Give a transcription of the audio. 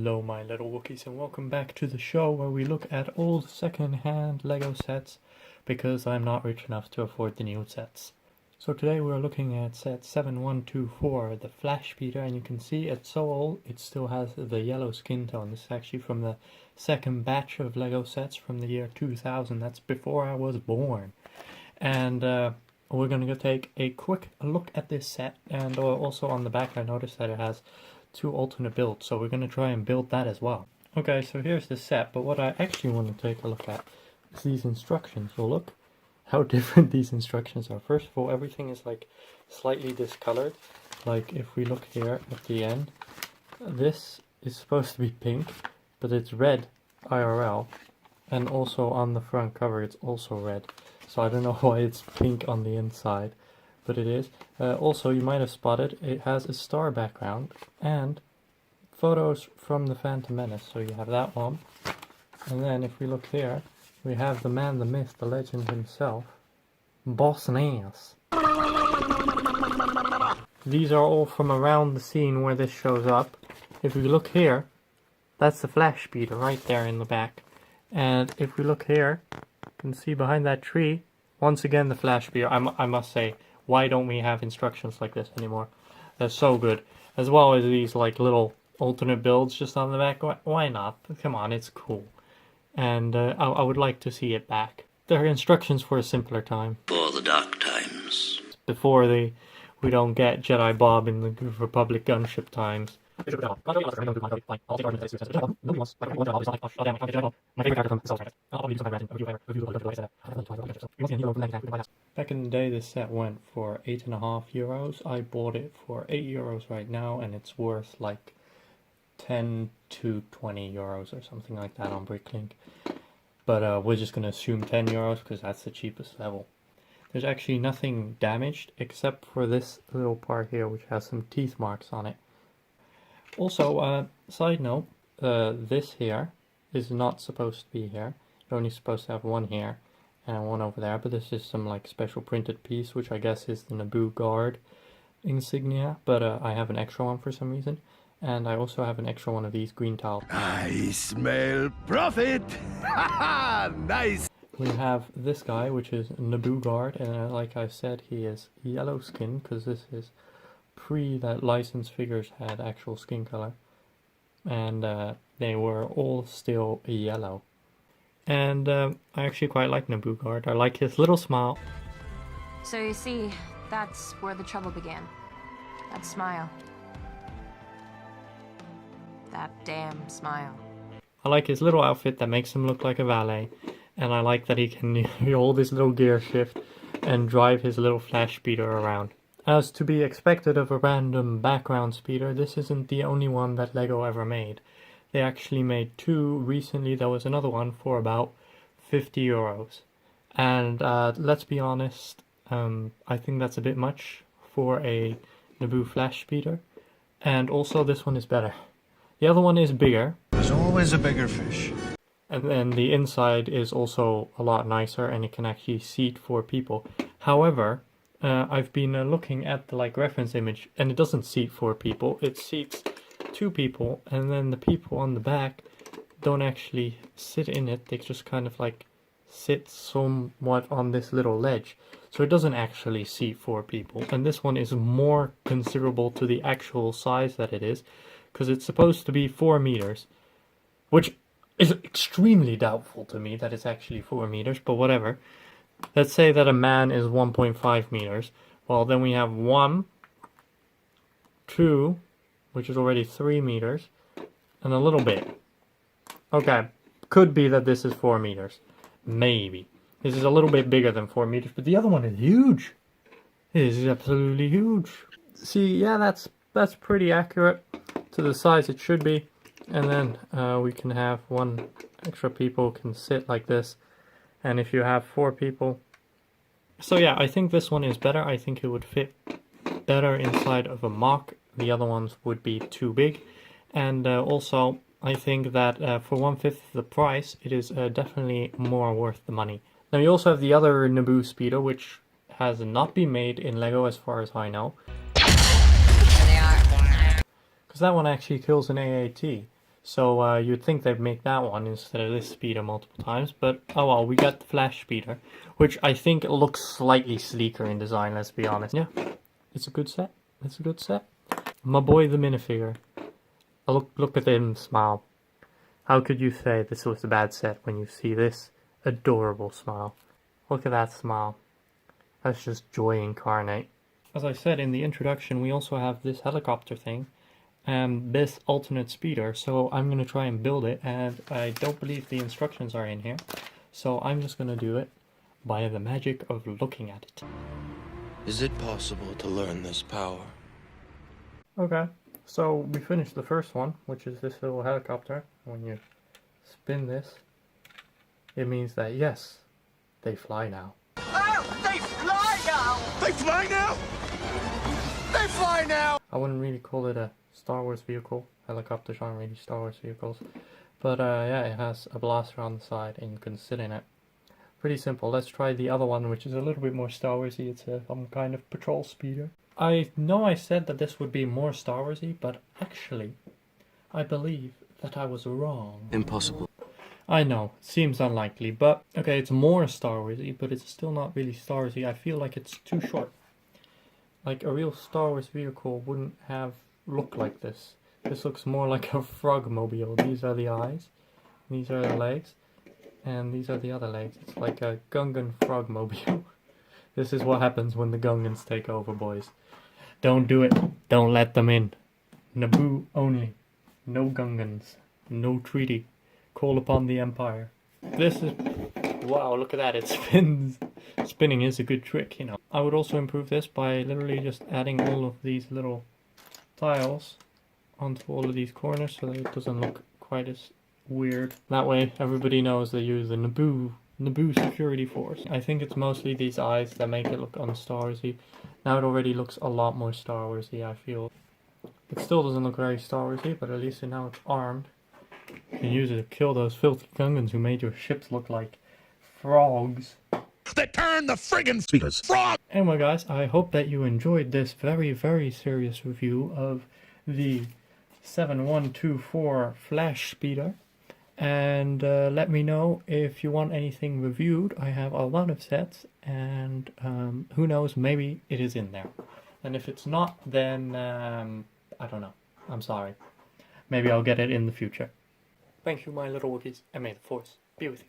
Hello my little Wookiees and welcome back to the show where we look at old second-hand Lego sets because I'm not rich enough to afford the new sets. So today we're looking at set 7124, the Flashspeeder, and you can see it's so old it still has the yellow skin tone. This is actually from the second batch of Lego sets from the year 2000, that's before I was born. And we're going to take a quick look at this set, and also on the back I noticed that it has two alternate builds, so we're going to try and build that as well. Okay, so here's the set, but what I actually want to take a look at is these instructions. So look how different these instructions are. First of all, everything is like slightly discolored. Like if we look here at the end, this is supposed to be pink, but it's red IRL, and also on the front cover it's also red. So I don't know why it's pink on the inside, but it is. Also, you might have spotted it has a star background and photos from the Phantom Menace. So you have that one, and then if we look here, we have the man, the myth, the legend himself, Boss Nass. These are all from around the scene where this shows up. If we look here, that's the Flashspeeder right there in the back. And if we look here, you can see behind that tree, once again the Flashspeeder. I must say, why don't we have instructions like this anymore? They're so good. As well as these like little alternate builds just on the back. Why not? Come on, it's cool. And I would like to see it back. There are instructions for a simpler time. For the dark times. Before we don't get Jedi Bob in the Republic gunship times. Back in the day, this set went for €8.50. I bought it for €8 right now, and it's worth like 10 to 20 euros or something like that on Bricklink. But we're just going to assume 10 euros because that's the cheapest level. There's actually nothing damaged except for this little part here, which has some teeth marks on it. Also, side note, this here is not supposed to be here. You're only supposed to have one here and one over there, but this is some like special printed piece, which I guess is the Naboo guard insignia, but I have an extra one for some reason. And I also have an extra one of these green tiles. I smell profit! Nice! We have this guy, which is Naboo guard, and like I said, he is yellow skin, because this is pre that licensed figures had actual skin color. And they were all still yellow. And I actually quite like Naboo guard. I like his little smile. So you see, that's where the trouble began. That smile. That damn smile. I like his little outfit that makes him look like a valet. And I like that he can hold his little gear shift and drive his little Flashspeeder around. As to be expected of a random background speeder, this isn't the only one that Lego ever made. They actually made two recently. There was another one for about €50. And let's be honest, I think that's a bit much for a Naboo Flashspeeder. And also this one is better. The other one is bigger. There's always a bigger fish. And then the inside is also a lot nicer, and it can actually seat 4 people. However, I've been looking at the like reference image, and it doesn't seat 4 people. It seats 2 people, and then the people on the back don't actually sit in it. They just kind of like sit somewhat on this little ledge. So it doesn't actually seat 4 people. And this one is more considerable to the actual size that it is, because it's supposed to be 4 meters, which is extremely doubtful to me that it's actually 4 meters, but whatever. Let's say that a man is 1.5 meters. Well, then we have 1, 2, which is already 3 meters, and a little bit. Okay, could be that this is 4 meters. Maybe. This is a little bit bigger than 4 meters, but the other one is huge. This is absolutely huge. See, yeah, that's pretty accurate to the size it should be. And then we can have 1 extra people can sit like this. And if you have 4 people. So yeah, I think this one is better. I think it would fit better inside of a mock. The other ones would be too big. And also, I think that for 1/5 the price, it is definitely more worth the money. Now you also have the other Naboo Speeder, which has not been made in Lego as far as I know. Because that one actually kills an AAT. So you'd think they'd make that one instead of this speeder multiple times, but oh well, we got the Flashspeeder, which I think looks slightly sleeker in design, let's be honest. Yeah, it's a good set. It's a good set. My boy the minifigure. Look at him smile. How could you say this was a bad set when you see this adorable smile? Look at that smile. That's just joy incarnate. As I said in the introduction, we also have this helicopter thing and this alternate speeder, so I'm going to try and build it, and I don't believe the instructions are in here, so I'm just going to do it by the magic of looking at it. Is it possible to learn this power? Okay, so we finished the first one, which is this little helicopter. When you spin this, it means that yes, they fly now. Oh, they fly now! They fly now! They fly now! I wouldn't really call it a Star Wars vehicle. Helicopters aren't really Star Wars vehicles. But yeah, it has a blaster on the side and you can sit in it. Pretty simple. Let's try the other one, which is a little bit more Star Warsy. It's some kind of patrol speeder. I know I said that this would be more Star Warsy, but actually, I believe that I was wrong. Impossible. I know, seems unlikely, but okay, it's more Star Warsy, but it's still not really Star Warsy. I feel like it's too short. Like a real Star Wars vehicle wouldn't have look like this. This looks more like a frogmobile. These are the eyes, these are the legs, and these are the other legs. It's like a Gungan frogmobile. This is what happens when the Gungans take over, boys. Don't do it. Don't let them in. Naboo only. No Gungans. No treaty. Call upon the Empire. This is... Wow, look at that. It spins. Spinning is a good trick, you know. I would also improve this by literally just adding all of these little tiles onto all of these corners so that it doesn't look quite as weird. That way everybody knows they use the Naboo security force. I think it's mostly these eyes that make it look un-Star Warsy. Now it already looks a lot more Star Warsy, I feel. It still doesn't look very Star Warsy, but at least now it's armed. You can use it to kill those filthy Gungans who made your ships look like frogs. They turn the friggin' speakers frog! Anyway guys, I hope that you enjoyed this very, very serious review of the 7124 Flashspeeder. And let me know if you want anything reviewed. I have a lot of sets, and who knows, maybe it is in there. And if it's not, then I don't know. I'm sorry. Maybe I'll get it in the future. Thank you, my little Wookiees, and may the Force be with you.